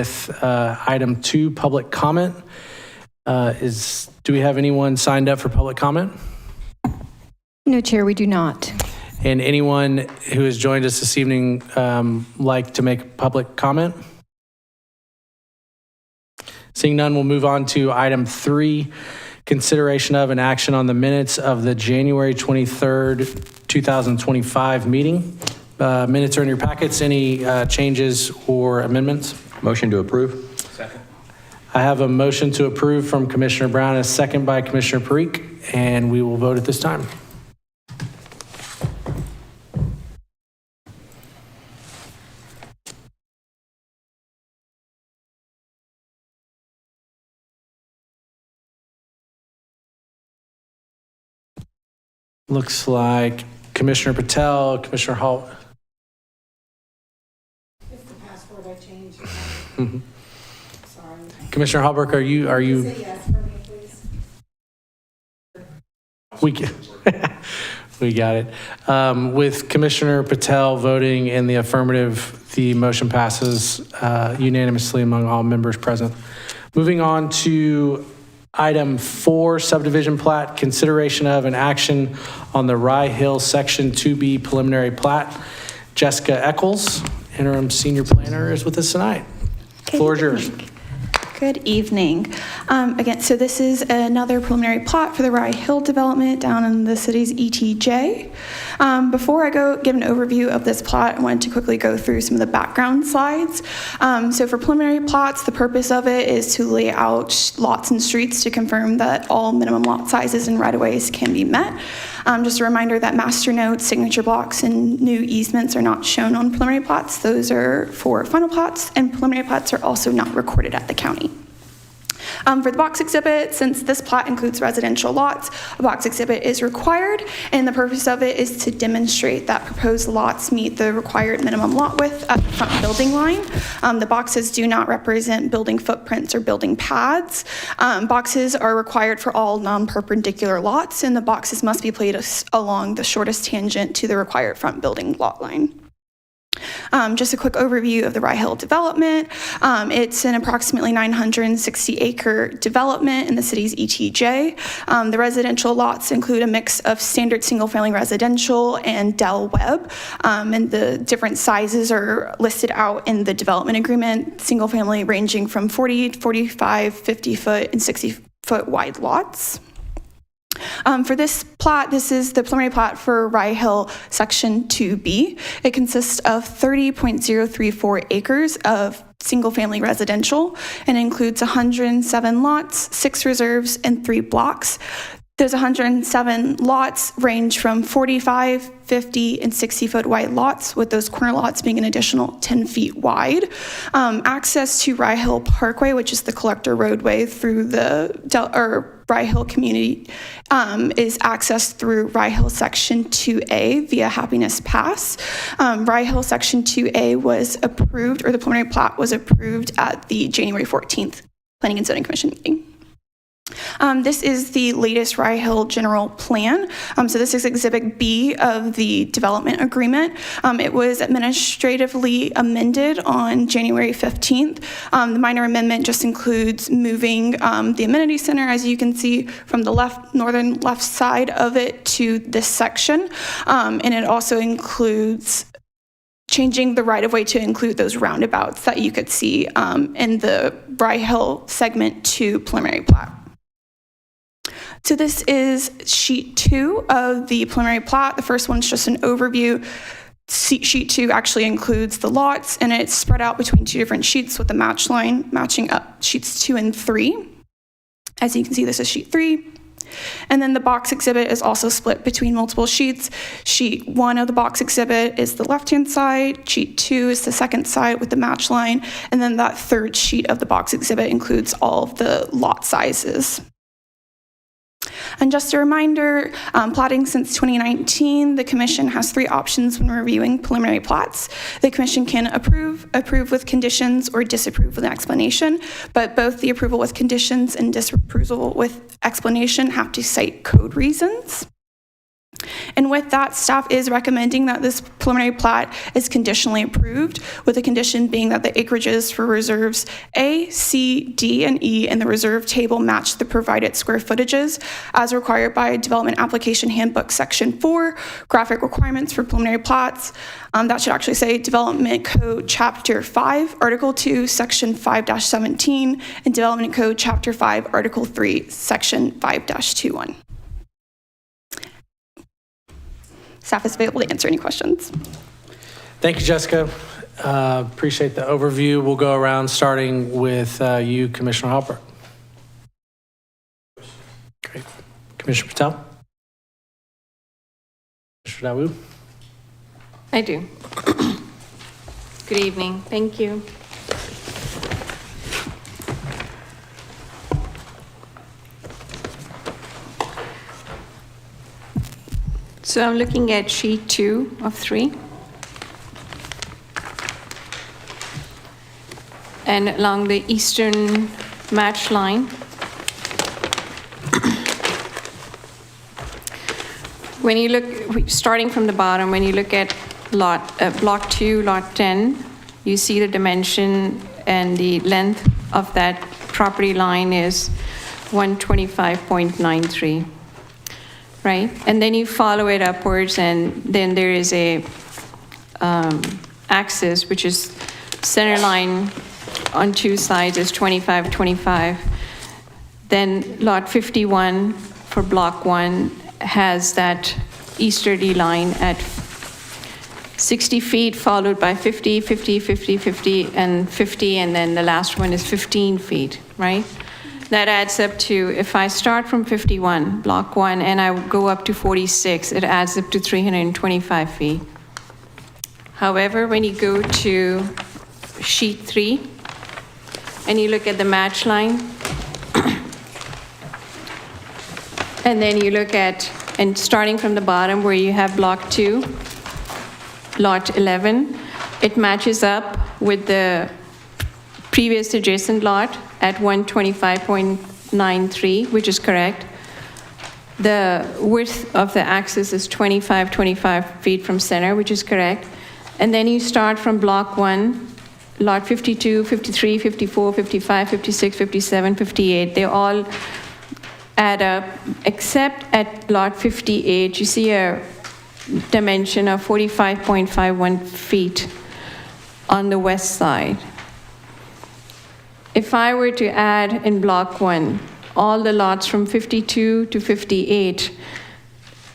with item 2, public comment. Do we have anyone signed up for public comment? No, Chair, we do not. And anyone who has joined us this evening like to make public comment? Seeing none, we'll move on to item 3, consideration of an action on the minutes of the January 23rd, 2025 meeting. Minutes are in your packets. Any changes or amendments? Motion to approve. Second. I have a motion to approve from Commissioner Brown, a second by Commissioner Parikh, and we will vote at this time. Looks like Commissioner Patel, Commissioner Hall. It's the password I changed. Sorry. Commissioner Hallberg, are you? Say yes for me, please. We got it. With Commissioner Patel voting in the affirmative, the motion passes unanimously among all members present. Moving on to item 4, subdivision plat, consideration of an action on the Rye Hill Section 2B preliminary plat. Jessica Eccles, interim senior planner, is with us tonight. Floor is yours. Good evening. Again, so this is another preliminary plot for the Rye Hill development down in the city's ETJ. Before I give an overview of this plot, I wanted to quickly go through some of the background slides. So for preliminary plots, the purpose of it is to lay out lots and streets to confirm that all minimum lot sizes and right-of-ways can be met. Just a reminder that master notes, signature blocks, and new easements are not shown on preliminary plots. Those are for final plots, and preliminary plots are also not recorded at the county. For the box exhibit, since this plot includes residential lots, a box exhibit is required, and the purpose of it is to demonstrate that proposed lots meet the required minimum lot width at the front building line. The boxes do not represent building footprints or building pads. Boxes are required for all non-perpendicular lots, and the boxes must be placed along the shortest tangent to the required front building lot line. Just a quick overview of the Rye Hill development. It's an approximately 960-acre development in the city's ETJ. The residential lots include a mix of standard single-family residential and Del Webb, and the different sizes are listed out in the development agreement, single-family ranging from 40, 45, 50-foot, and 60-foot wide lots. For this plot, this is the preliminary plot for Rye Hill Section 2B. It consists of 30.034 acres of single-family residential and includes 107 lots, 6 reserves, and 3 blocks. Those 107 lots range from 45, 50, and 60-foot wide lots, with those corner lots being an additional 10 feet wide. Access to Rye Hill Parkway, which is the collector roadway through the Rye Hill community, is accessed through Rye Hill Section 2A via Happiness Pass. Rye Hill Section 2A was approved, or the preliminary plat was approved at the January 14th Planning and Zoning Commission meeting. This is the latest Rye Hill general plan. So this is Exhibit B of the development agreement. It was administratively amended on January 15th. The minor amendment just includes moving the amenity center, as you can see from the northern left side of it, to this section. And it also includes changing the right-of-way to include those roundabouts that you could see in the Rye Hill segment 2 preliminary plat. So this is sheet 2 of the preliminary plat. The first one's just an overview. Sheet 2 actually includes the lots, and it's spread out between 2 different sheets with the match line matching up sheets 2 and 3. As you can see, this is sheet 3. And then the box exhibit is also split between multiple sheets. Sheet 1 of the box exhibit is the left-hand side. Sheet 2 is the second side with the match line. And then that third sheet of the box exhibit includes all of the lot sizes. And just a reminder, plotting since 2019, the Commission has 3 options when reviewing preliminary plats. The Commission can approve with conditions, or disapprove with an explanation, but both the approval with conditions and disapproval with explanation have to cite code reasons. And with that, staff is recommending that this preliminary plat is conditionally approved, with the condition being that the acreages for reserves A, C, D, and E in the reserve table match the provided square footages as required by Development Application Handbook Section 4, graphic requirements for preliminary plats. That should actually say Development Code Chapter 5, Article 2, Section 5-17, and Development Code Chapter 5, Article 3, Section 5-21. Staff is available to answer any questions. Thank you, Jessica. Appreciate the overview. We'll go around starting with you, Commissioner Halpert. Great. Commissioner Patel? Commissioner Dawood? I do. Good evening. Thank you. So I'm looking at sheet 2 of 3. And along the eastern match line, when you look, starting from the bottom, when you look at block 2, lot 10, you see the dimension and the length of that property line is 125.93. Right? And then you follow it upwards, and then there is a axis, which is center line on two sides is 25, 25. Then lot 51 for block 1 has that easterly line at 60 feet, followed by 50, 50, 50, 50, and 50, and then the last one is 15 feet, right? That adds up to, if I start from 51, block 1, and I would go up to 46, it adds up to 325 feet. However, when you go to sheet 3, and you look at the match line, and then you look at, and starting from the bottom where you have block 2, lot 11, it matches up with the previous adjacent lot at 125.93, which is correct. The width of the axis is 25 feet from center, which is correct. And then you start from block 1, lot 52, 53, 54, 55, 56, 57, 58. They all add up, except at lot 58, you see a dimension of 45.51 feet on the west side. If I were to add in block 1 all the lots from 52 to 58,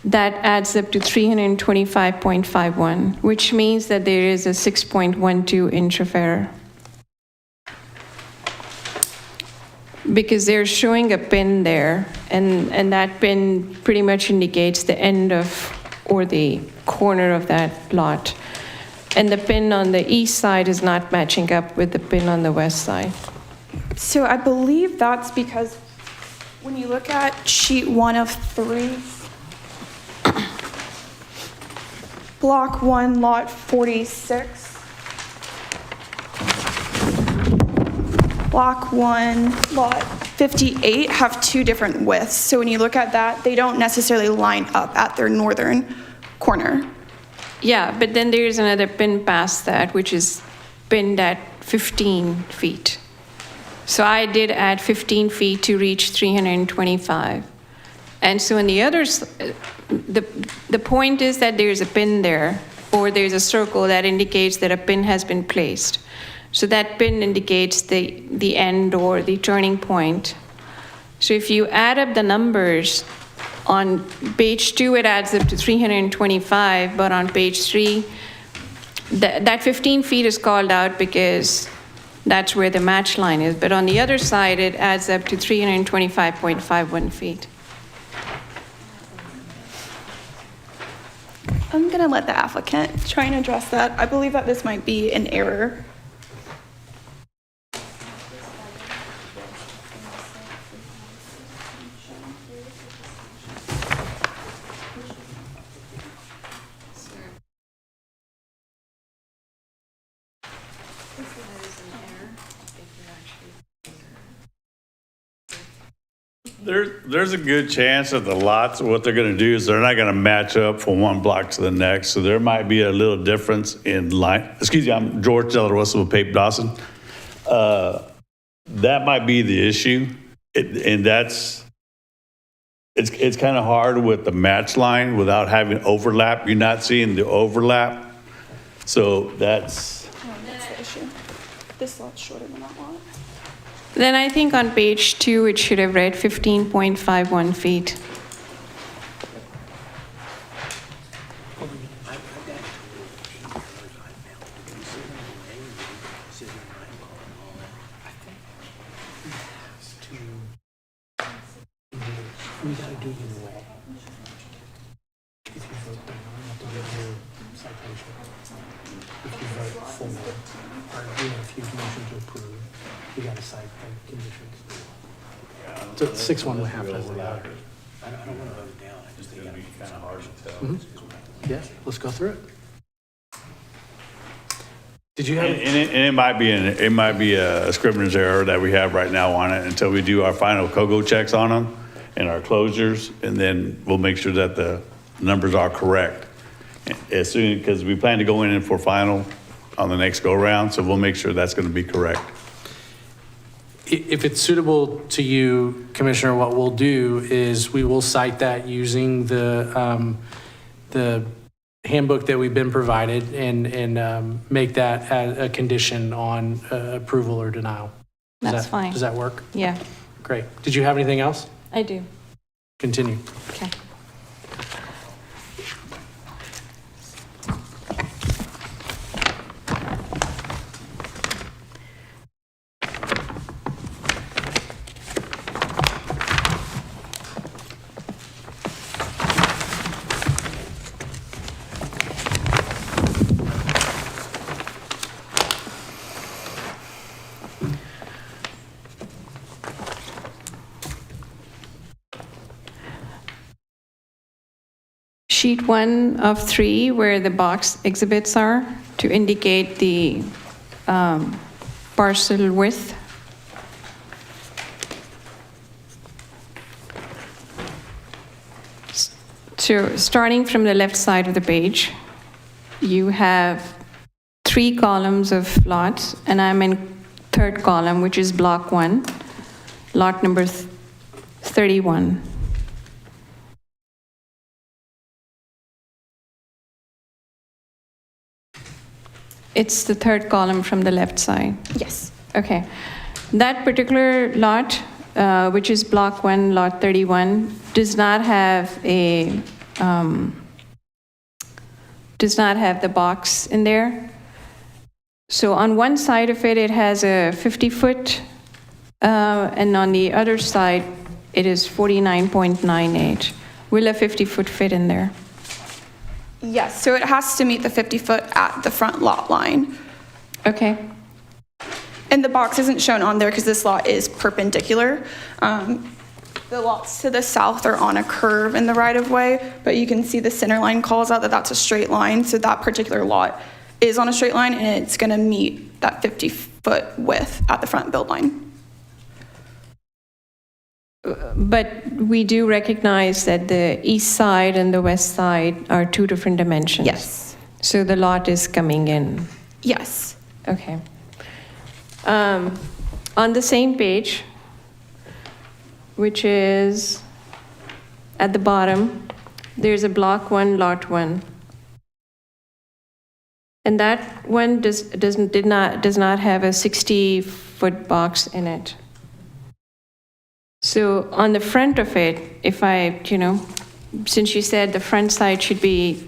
that adds up to 325.51, which means that there is a 6.12 inch of error. Because they're showing a pin there, and that pin pretty much indicates the end of, or the corner of that lot. And the pin on the east side is not matching up with the pin on the west side. So I believe that's because when you look at sheet 1 of 3, block 1, lot 46, block 1, lot 58 have two different widths. So when you look at that, they don't necessarily line up at their northern corner. Yeah, but then there's another pin past that, which is pinned at 15 feet. So I did add 15 feet to reach 325. And so in the others, the point is that there's a pin there, or there's a circle that indicates that a pin has been placed. So that pin indicates the end or the turning point. So if you add up the numbers, on page 2 it adds up to 325, but on page 3, that 15 feet is called out because that's where the match line is. But on the other side, it adds up to 325.51 feet. I'm going to let the applicant try and address that. I believe that this might be an error. There's a good chance that the lots, what they're gonna do is they're not gonna match up from one block to the next. So there might be a little difference in line. Excuse me, I'm George Della Rosa with Pape Dawson. That might be the issue. And it's kind of hard with the match line without having overlap. You're not seeing the overlap. So that's, That's the issue. This lot's shorter than that lot. Then I think on page 2, it should have read 15.51 feet. We gotta do it either way. If you vote no, you have to give your citation. If you vote full no, or if you motion to approve, you gotta cite the conditions. So 6-1 half dozen the other. I don't want to vote it down, I just think it's kind of hard to tell. Yeah, let's go through it. Did you And have, it might be a scrivener's error that we have right now on it until we do our final COGO checks on them and our closures, and then we'll make sure that the numbers are correct. As soon, because we plan to go in for final on the next go-around, so we'll make sure that's going to be correct. if it's suitable to you, Commissioner, what we'll do is we will cite that using the handbook that we've been provided and make that as a condition on approval or denial. That's fine. Does that work? Yeah, Great. Did you have anything else? I do. Continue. Okay. Sheet 1 of 3, where the box exhibits are, to indicate the parcel width. So starting from the left side of the page, you have 3 columns of lots, and I'm in third column, which is block 1, lot number 31. It's the third column from the left side. Yes. Okay. That particular lot, which is block 1, lot 31, does not have the box in there. So on one side of it, it has a 50-foot, and on the other side, it is 49.98. Will a 50-foot fit in there? Yes, so it has to meet the 50-foot at the front lot line. Okay. And the box isn't shown on there because this lot is perpendicular. The lots to the south are on a curve in the right-of-way, but you can see the center line calls out that that's a straight line, so that particular lot is on a straight line, and it's going to meet that 50-foot width at the front build line. But we do recognize that the east side and the west side are 2 different dimensions. Yes. So the lot is coming in. Yes. Okay. On the same page, which is at the bottom, there's a block 1, lot 1. And that one does not have a 60-foot box in it. So on the front of it, if I, since you said the front side should be,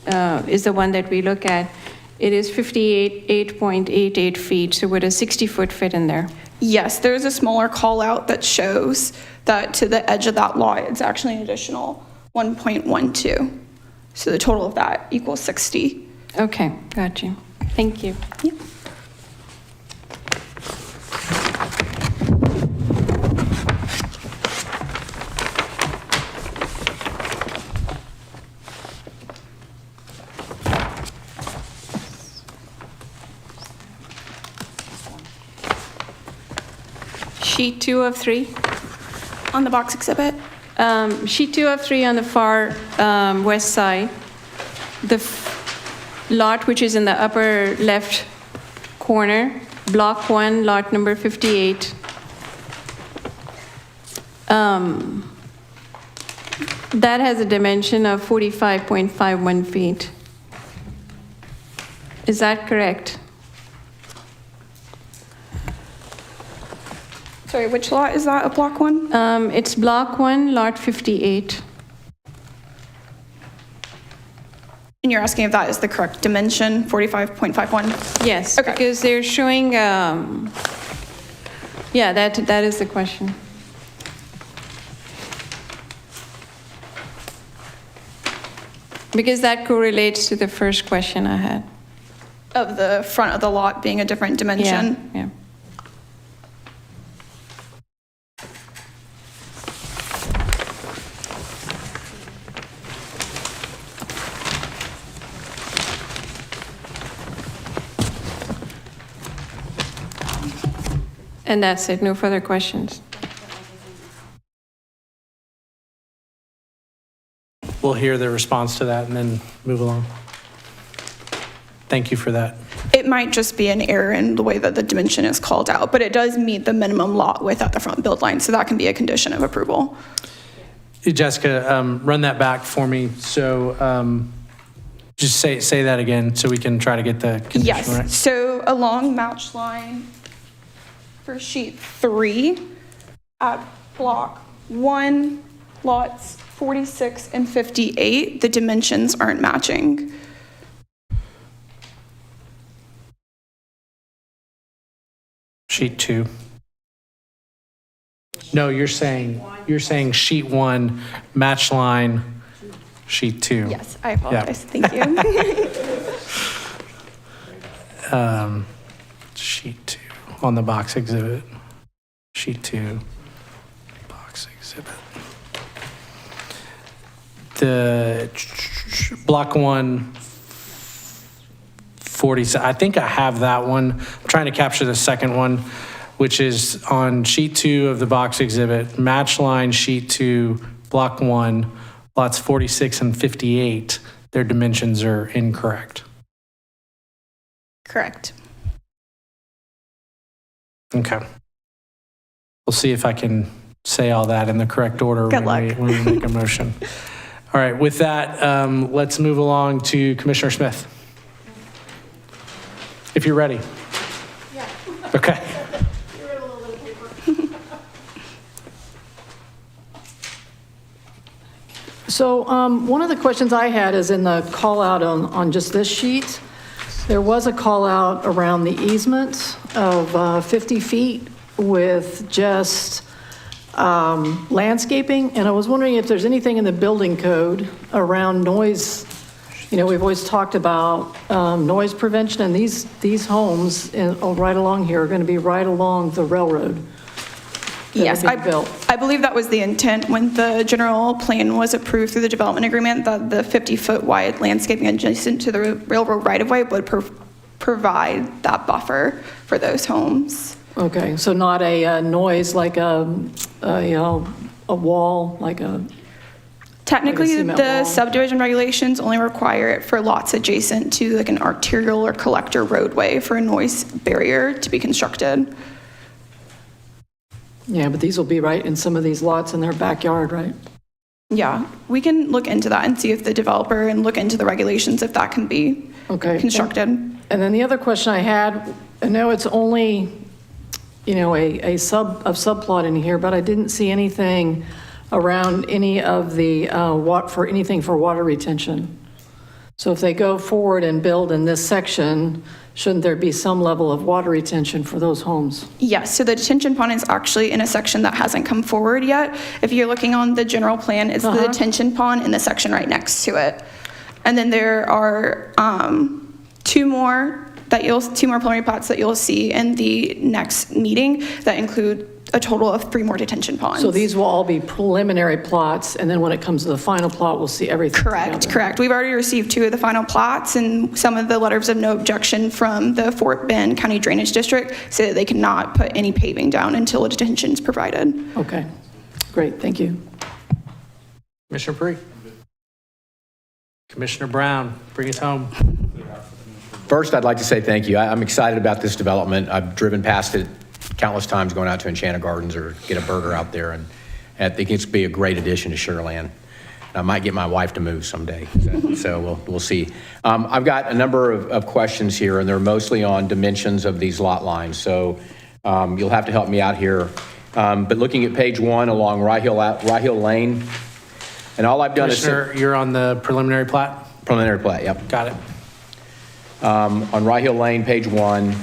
is the one that we look at, it is 58.88 feet, so would a 60-foot fit in there? Yes, there's a smaller call out that shows that to the edge of that lot, it's actually an additional 1.12. So the total of that equals 60. Okay, got you. Thank you. Yep. Sheet 2 of 3. On the box exhibit? Sheet 2 of 3 on the far west side, the lot which is in the upper left corner, block 1, lot number 58. That has a dimension of 45.51 feet. Is that correct? Sorry, which lot is that, a block 1? It's block 1, lot 58. And you're asking if that is the correct dimension, 45.51? Yes, Okay. because they're showing, yeah, that is the question. Because that correlates to the first question I had. Of the front of the lot being a different dimension? Yeah. And that's it, no further questions. We'll hear the response to that and then move along. Thank you for that. It might just be an error in the way that the dimension is called out, but it does meet the minimum lot width at the front build line, so that can be a condition of approval. Jessica, run that back for me. So just say that again so we can try to get the condition Yes, right. so along match line for sheet 3 at block 1, lots 46 and 58, the dimensions aren't matching. Sheet 2. No, you're saying sheet 1, match line, sheet 2. Yes, I apologize, thank you. Sheet 2 on the box exhibit. Sheet 2, box exhibit. The block 1, 40, I think I have that one. I'm trying to capture the second one, which is on sheet 2 of the box exhibit, match line sheet 2, block 1, lots 46 and 58. Their dimensions are incorrect. Correct. Okay. We'll see if I can say all that in the correct order Good when luck. we make a motion. All right, with that, let's move along to Commissioner Smith. If you're ready. Yeah. Okay. So one of the questions I had is in the call out on just this sheet. There was a call out around the easement of 50 feet with just landscaping. And I was wondering if there's anything in the building code around noise. You know, we've always talked about noise prevention, and these homes right along here are going to be right along the railroad. Yes, being built. I believe that was the intent when the general plan was approved through the development agreement, that the 50-foot wide landscaping adjacent to the railroad right-of-way would provide that buffer for those homes. Okay, so not a noise like a wall, like a, Technically, cement the wall. subdivision regulations only require it for lots adjacent to like an arterial or collector roadway for a noise barrier to be constructed. yeah, but these will be right in some of these lots in their backyard, right? Yeah, we can look into that and see if the developer and look into the regulations if that can be Okay. constructed. And then the other question I had, I know it's only, you know, a subplot in here, but I didn't see anything around any of the, anything for water retention. So if they go forward and build in this section, shouldn't there be some level of water retention for those homes? Yes, so the detention pond is actually in a section that hasn't come forward yet. If you're looking on the general plan, it's the detention pond in the section right next to it. And then there are two more preliminary plots that you'll see in the next meeting that include a total of 3 more detention ponds. So these will all be preliminary plots, and then when it comes to the final plot, we'll see everything Correct, together. correct. We've already received 2 of the final plots, and some of the letters of no objection from the Fort Bend County Drainage District say that they cannot put any paving down until a detention is provided. Okay, great, thank you. Commissioner Bree? Commissioner Brown, bring us home. First, I'd like to say thank you. I'm excited about this development. I've driven past it countless times going out to Enchanted Gardens or get a burger out there, and I think it's be a great addition to Sugarland. I might get my wife to move someday, so we'll see. I've got a number of questions here, and they're mostly on dimensions of these lot lines, so you'll have to help me out here. But looking at page 1 along Rye Hill Lane, and all I've done is... Commissioner, you're on the preliminary plat? Preliminary plat, yep. Got it. On Rye Hill Lane, page 1,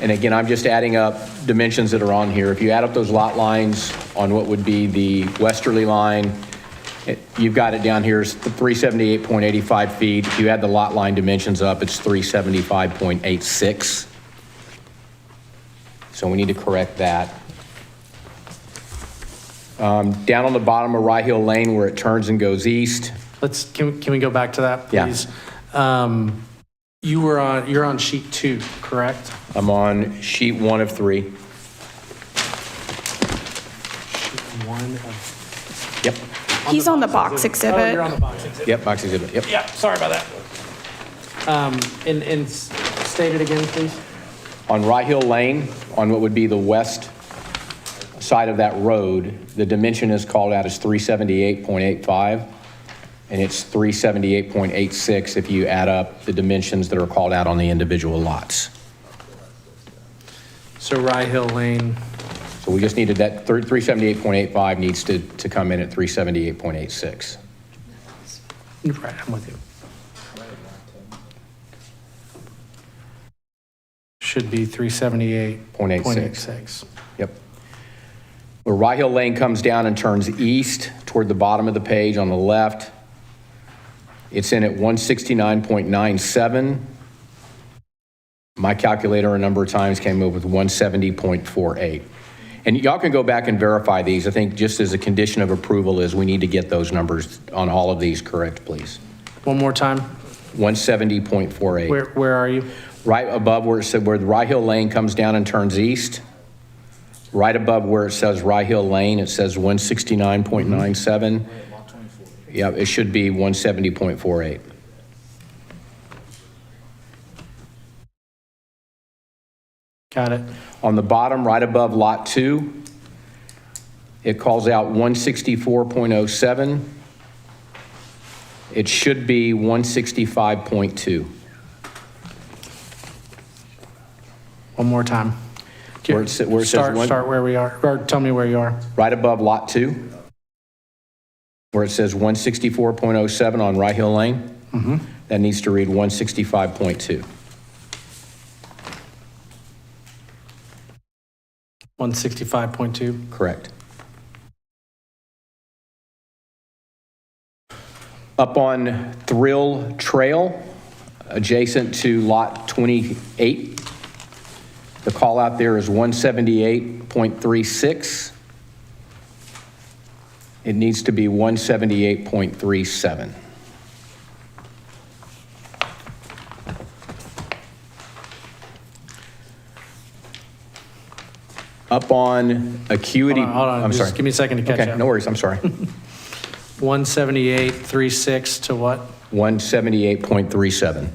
and again, I'm just adding up dimensions that are on here. If you add up those lot lines on what would be the westerly line, you've got it down here, it's 378.85 feet. If you add the lot line dimensions up, it's 375.86. So we need to correct that. Down on the bottom of Rye Hill Lane where it turns and goes east. Can we go back to that, Yeah. please? You're on sheet 2, correct? I'm on sheet 1 of 3. Sheet 1 of... Yep, He's on the box Oh, exhibit. you're on the box exhibit. yep, box exhibit, yep. Yeah, sorry about that. And state it again, please. On Rye Hill Lane, on what would be the west side of that road, the dimension is called out as 378.85, and it's 378.86 if you add up the dimensions that are called out on the individual lots. So Rye Hill Lane, So we just needed that 378.85 needs to come in at 378.86. right, I'm with you. Should be 378.86. Yep. Where Rye Hill Lane comes down and turns east toward the bottom of the page on the left, it's in at 169.97. My calculator a number of times came up with 170.48. And y'all can go back and verify these. I think just as a condition of approval is we need to get those numbers on all of these correct, please. One more time. 170.48. Where are you? Right above where it said where the Rye Hill Lane comes down and turns east, right above where it says Rye Hill Lane, it says 169.97. Yeah, it should be 170.48. Got it. On the bottom, right above Lot 2, it calls out 164.07. It should be 165.2. One more time. Where it says Start where we are, or tell me where you are. Right above Lot 2, where it says 164.07 on Rye Hill Lane, that needs to read 165.2. 165.2. Correct. Up on Thrill Trail, adjacent to Lot 28, the call out there is 178.36. It needs to be 178.37. Up on Acuity. Hold on, I'm just sorry. give me a second to catch Okay, up. no worries, I'm sorry. 178.36 to what? 178.37.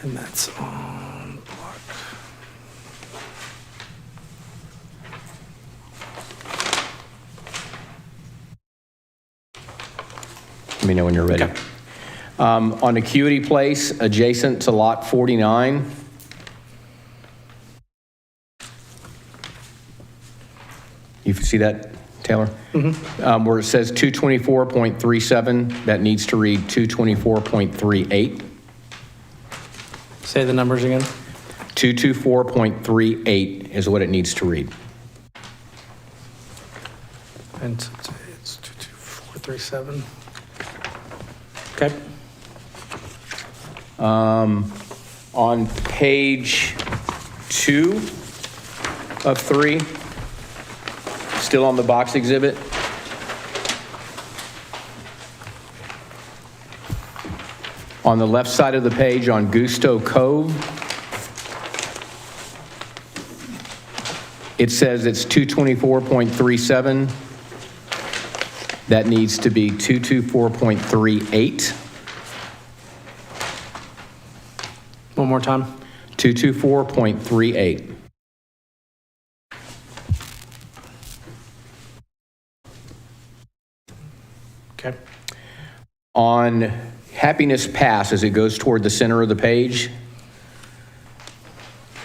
And that's on block. Let me know when you're ready. Okay. On Acuity Place, adjacent to Lot 49. You see that, Taylor? Where it says 224.37, that needs to read 224.38. Say the numbers again. 224.38 is what it needs to read. And it's 22437. Okay. On page 2 of 3, still on the box exhibit. On the left side of the page on Gusto Cove, It says it's 224.37. That needs to be 224.38. One more time. 224.38. Okay. On Happiness Pass, as it goes toward the center of the page,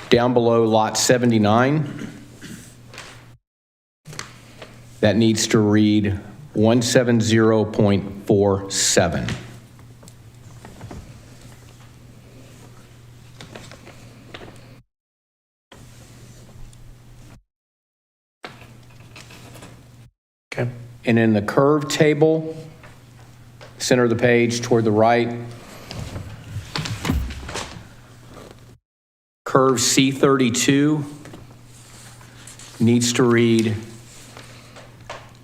down below Lot 79, that needs to read 170.47. Okay. And in the curve table, center of the page toward the right, curve C32 needs to read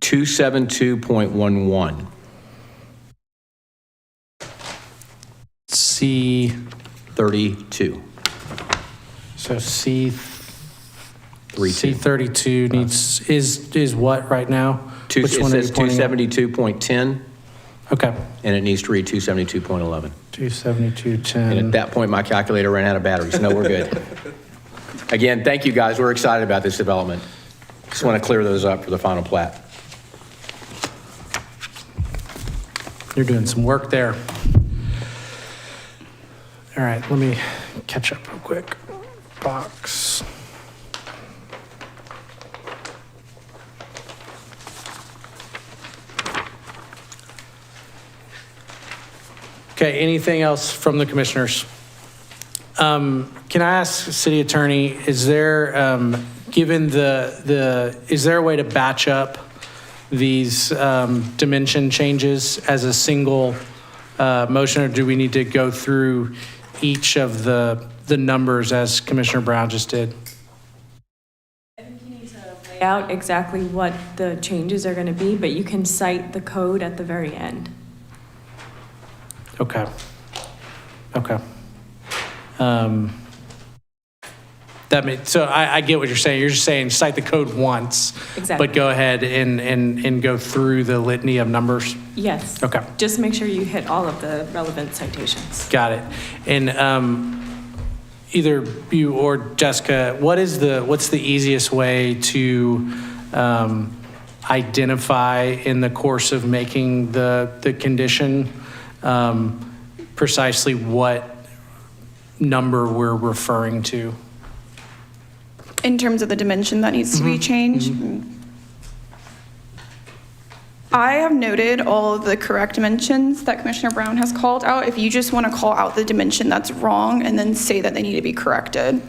272.11. C, 32. so C, 32. C32 needs, is what right now? It Which one are you says pointing at? 272.10, Okay, and it needs to read 272.11. 272.10. And at that point, my calculator ran out of batteries. No, we're good. Again, thank you, guys. We're excited about this development. Just want to clear those up for the final plat. You're doing some work there. All right, let me catch up real quick. Box. Okay, anything else from the commissioners? Can I ask City Attorney, is there, given is there a way to batch up these dimension changes as a single motion, or do we need to go through each of the numbers as Commissioner Brown just did? I think you need to lay out exactly what the changes are going to be, but you can cite the code at the very end. Okay. Okay. So I get what you're saying. You're just saying cite the code once. Exactly. But go ahead and go through the litany of numbers. Yes. Okay. Just make sure you hit all of the relevant citations. Got it. And either you or Jessica, what's the easiest way to identify in the course of making the condition precisely what number we're referring to? In terms of the dimension that needs to be changed, I have noted all of the correct dimensions that Commissioner Brown has called out. If you just want to call out the dimension that's wrong and then say that they need to be corrected.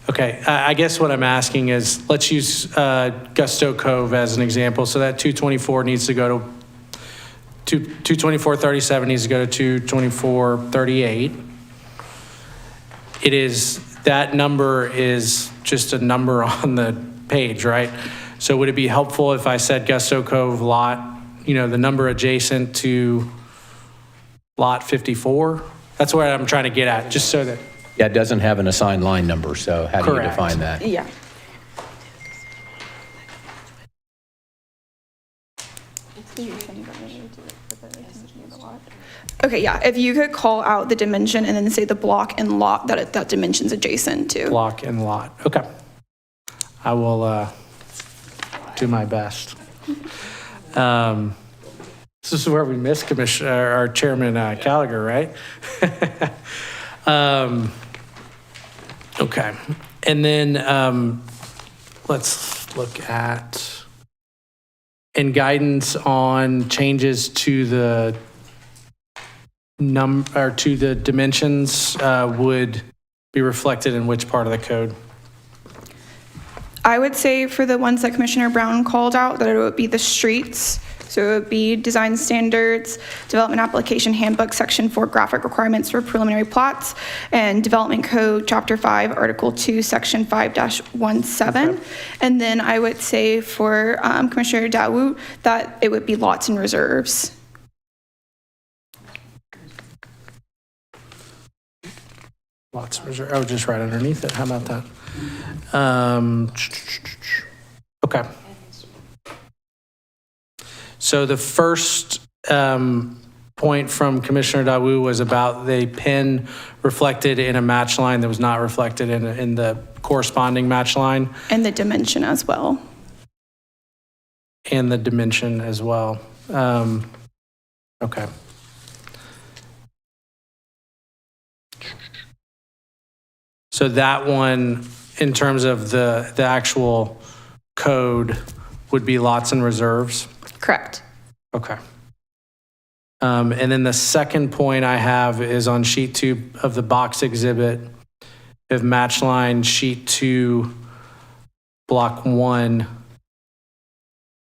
Okay, I guess what I'm asking is, let's use Gusto Cove as an example. So that 224 needs to go to 224.37 needs to go to 224.38. It is, that number is just a number on the page, right? So would it be helpful if I said Gusto Cove lot, the number adjacent to lot 54? That's what I'm trying to get at, just so that. Yeah, it doesn't have an assigned line number, so how do you Correct. define that? Yeah. Okay, yeah, if you could call out the dimension and then say the block and lot that dimension's adjacent to. Block and lot. Okay. I will do my best. This is where we miss Commissioner, our Chairman Gallagher, right? Okay. And then let's look at, and guidance on changes to the to the dimensions would be reflected in which part of the code? I would say for the ones that Commissioner Brown called out, that it would be the streets. So it would be design standards, development application handbook, section 4 graphic requirements for preliminary plots, and development code, chapter 5, article 2, section 5-17. Okay. And then I would say for Commissioner Dawood that it would be lots and reserves. Lots of reserve, oh, just right underneath it, how about that? Okay. So the first point from Commissioner Dawu was about the pin reflected in a match line that was not reflected in the corresponding match line, And the dimension as well. and the dimension as well. Okay. So that one, in terms of the actual code, would be lots and reserves? Correct. Okay. And then the second point I have is on sheet 2 of the box exhibit. If match line sheet 2, block 1,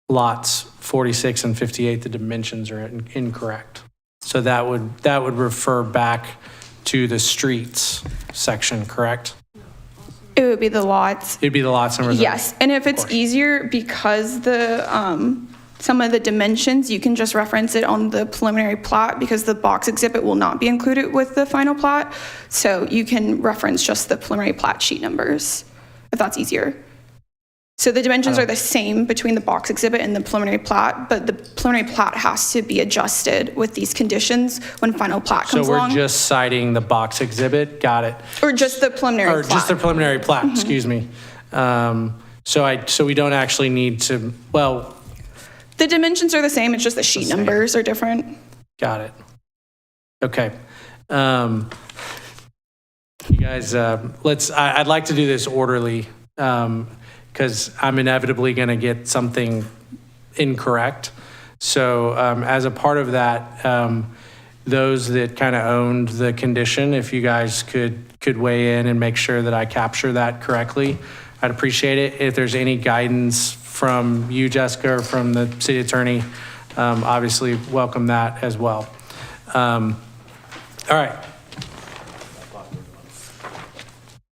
lots 46 and 58, the dimensions are incorrect. So that would refer back to the streets section, correct? It would be the lots. It'd be the lots and reserves. Yes, and if it's easier, because the, some of the dimensions, you can just reference it on the preliminary plat because the box exhibit will not be included with the final plat. So you can reference just the preliminary plat sheet numbers, if that's easier. So the dimensions are the same between the box exhibit and the preliminary plat, but the preliminary plat has to be adjusted with these conditions when final plat So comes we're along. just citing the box exhibit, got it. Or just the preliminary Or plat. just the preliminary plat, excuse me. So we don't actually need to, well, The dimensions are the same, it's just the sheet numbers are different. got it. Okay. You guys, I'd like to do this orderly, because I'm inevitably going to get something incorrect. So as a part of that, those that kind of owned the condition, if you guys could weigh in and make sure that I capture that correctly, I'd appreciate it. If there's any guidance from you, Jessica, or from the city attorney, obviously welcome that as well. All right.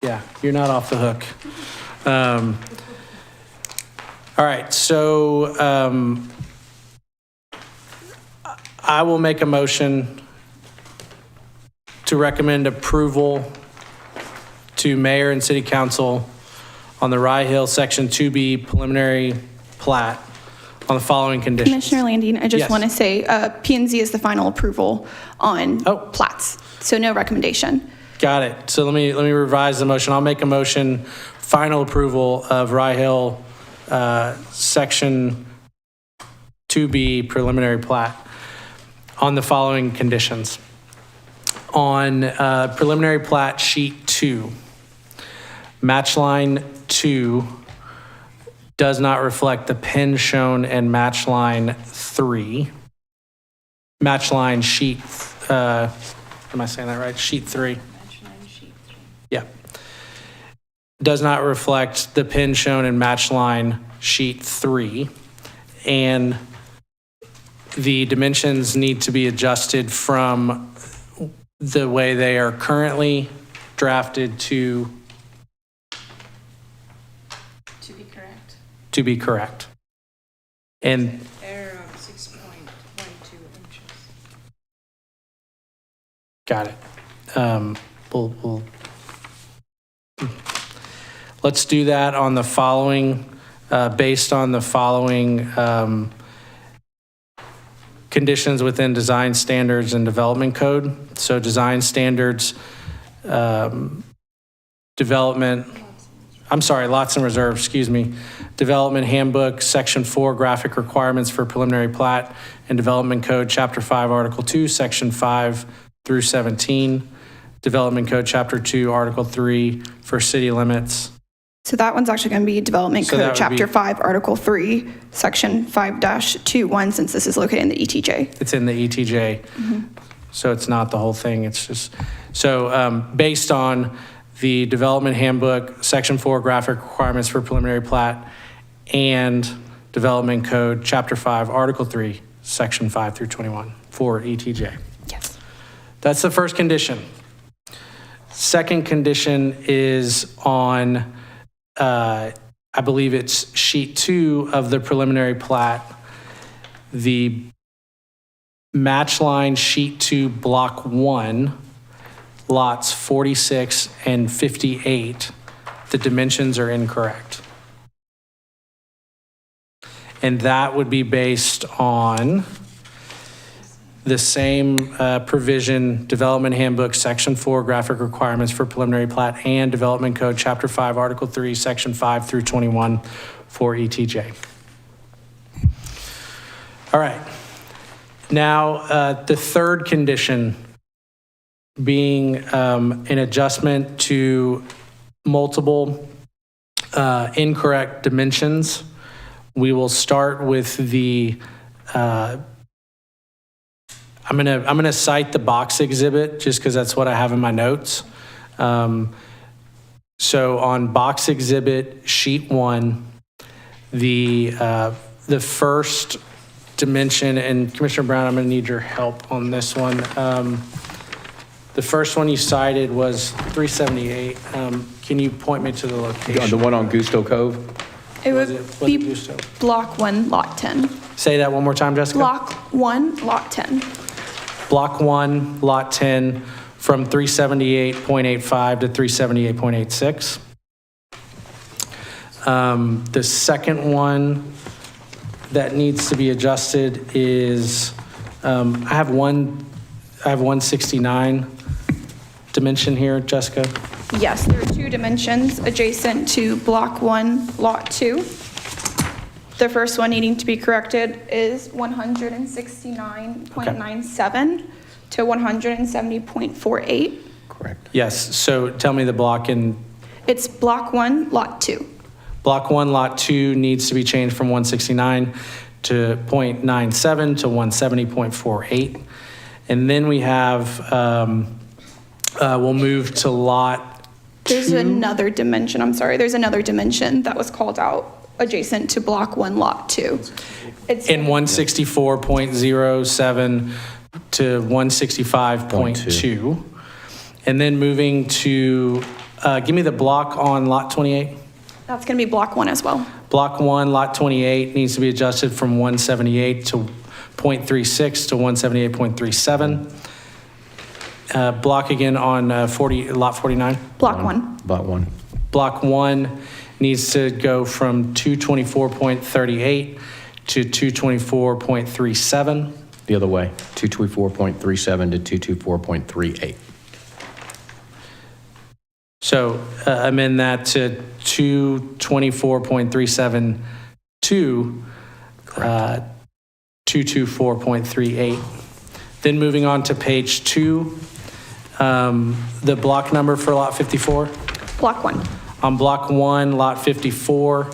Yeah, you're not off the hook. All right, so I will make a motion to recommend approval to mayor and city council on the Rye Hill Section 2B preliminary plat on the following conditions. Commissioner Landine, I just Yes. want to say, P&Z is the final approval on plats, so no recommendation. Got it. So let me revise the motion. I'll make a motion, final approval of Rye Hill Section 2B preliminary plat on the following conditions. On preliminary plat sheet 2, match line 2 does not reflect the pin shown in match line 3. Match line sheet, am I saying that right? Sheet 3. Yeah. Does not reflect the pin shown in match line sheet 3. And the dimensions need to be adjusted from the way they are currently drafted to be correct. And Error of 6.12 inches. got it. Let's do that on the following, based on the following conditions within design standards and development code. So design standards, lots and reserves, excuse me. Development handbook, section 4, graphic requirements for preliminary plat, and development code, chapter 5, article 2, section 5 through 17. Development code, chapter 2, article 3 for city limits. So that one's actually going to be Development So that Code, would Chapter be- 5, Article 3, Section 5-21, since this is located in the ETJ. It's in the ETJ. So it's not the whole thing, it's just, so based on the development handbook, section 4, graphic requirements for preliminary plat, and development code, chapter 5, article 3, section 5 through 21 for ETJ. Yes. That's the first condition. Second condition is on, I believe it's sheet 2 of the preliminary plat, the match line sheet 2 block 1, lots 46 and 58, the dimensions are incorrect. And that would be based on the same provision, Development Handbook, Section 4, Graphic Requirements for Preliminary Plat, and Development Code, Chapter 5, Article 3, Section 5 through 21 for ETJ. All right. Now, the third condition being an adjustment to multiple incorrect dimensions. We will start with the, I'm gonna cite the box exhibit just because that's what I have in my notes. So on box exhibit sheet 1, the first dimension, and Commissioner Brown, I'm gonna need your help on this one. The first one you cited was 378. Can you point me to the location? The one on Gusto Cove? It Was would it be Gusto? Block 1, Lot 10. Say that one more time, Jessica. Block 1, Lot 10. Block 1, Lot 10, from 378.85 to 378.86. The second one that needs to be adjusted is, I have 169 dimension here, Jessica. Yes, there are 2 dimensions adjacent to Block 1, Lot 2. The first one needing to be corrected is 169.97 to 170.48. Correct. Yes, so tell me the block in, It's Block 1, Lot 2. Block 1, Lot 2 needs to be changed from 169 to .97 to 170.48. And then we have, we'll move to Lot 2. There's another dimension, I'm sorry, there's another dimension that was called out adjacent to Block 1, Lot 2. It's In 164.07 to 165.2. And then moving to, give me the block on Lot 28. That's going to be Block 1 as well. Block 1, Lot 28 needs to be adjusted from 178 to .36 to 178.37. Block again on Lot 49. Block 1. About one. Block 1 needs to go from 224.38 to 224.37. The other way, 224.37 to 224.38. So amend that to 224.37 to 224.38. Then moving on to page 2, the block number for lot 54. Block 1. On block 1, lot 54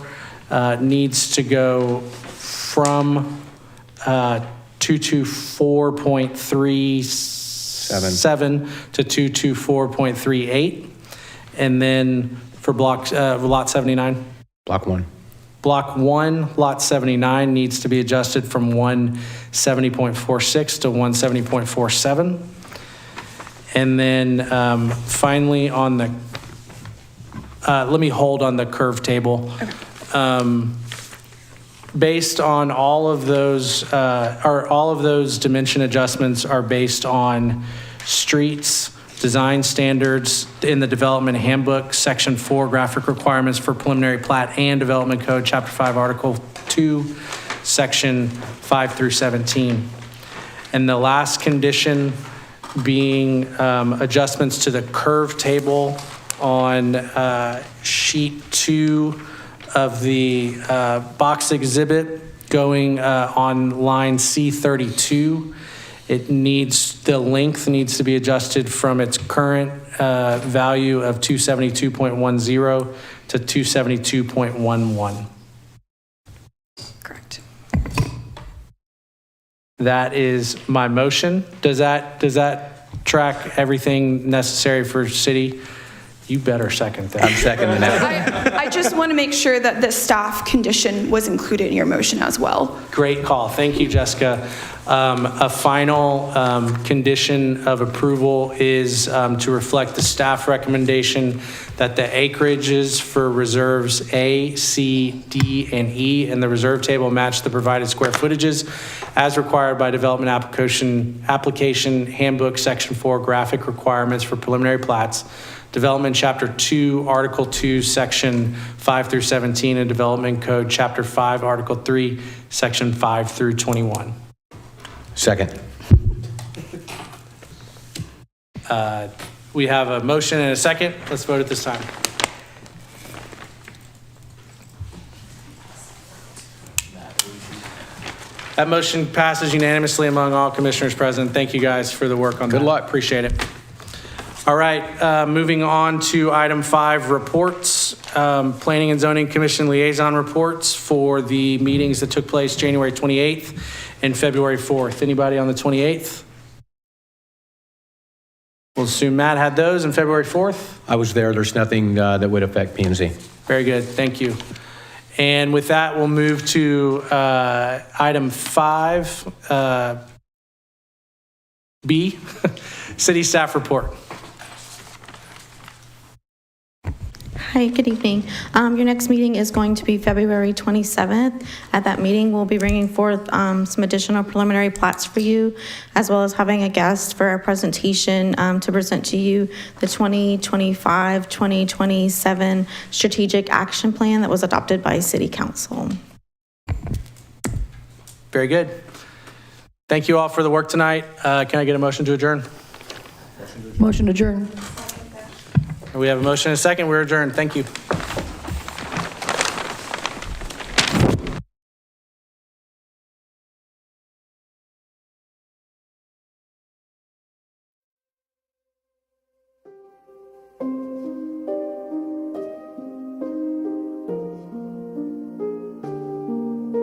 needs to go from 224.37 to 224.38. And then for lot 79. Block 1. Block 1, lot 79 needs to be adjusted from 170.46 to 170.47. And then finally on the, let me hold on the curve table. Based on all of those, all of those dimension adjustments are based on streets, design standards in the Development Handbook, Section 4, Graphic Requirements for Preliminary Plat, and Development Code, Chapter 5, Article 2, Section 5 through 17. And the last condition being adjustments to the curve table on sheet 2 of the box exhibit going on line C32. It needs, the length needs to be adjusted from its current value of 272.10 to 272.11. Correct. That is my motion. Does that track everything necessary for city You better second that. I'm seconding that. I just want to make sure that the staff condition was included in your motion as well. Great call. Thank you, Jessica. A final condition of approval is to reflect the staff recommendation that the acreages for reserves A, C, D, and E in the reserve table match the provided square footages as required by Development Application Handbook, Section 4, graphic requirements for preliminary plats, Development Chapter 2, Article 2, Section 5 through 17, and Development Code Chapter 5, Article 3, Section 5 through 21. Second. We have a motion and a second. Let's vote at this time. That motion passes unanimously among all commissioners present. Thank you guys for the work on that. Good luck. Appreciate it. All right, moving on to item 5, reports. Planning and Zoning Commission liaison reports for the meetings that took place January 28th and February 4th. Anybody on the 28th? We'll assume Matt had those on February 4th. I was there. There's nothing that would affect P&Z. Very good, thank you. And with that, we'll move to item 5, B, city staff report. Hi, good evening. Your next meeting is going to be February 27th. At that meeting, we'll be bringing forth some additional preliminary plats for you, as well as having a guest for our presentation to present to you the 2025-2027 strategic action plan that was adopted by City Council. Very good. Thank you all for the work tonight. Can I get a motion to adjourn? Motion adjourned. We have a motion and a second. We're adjourned. Thank you.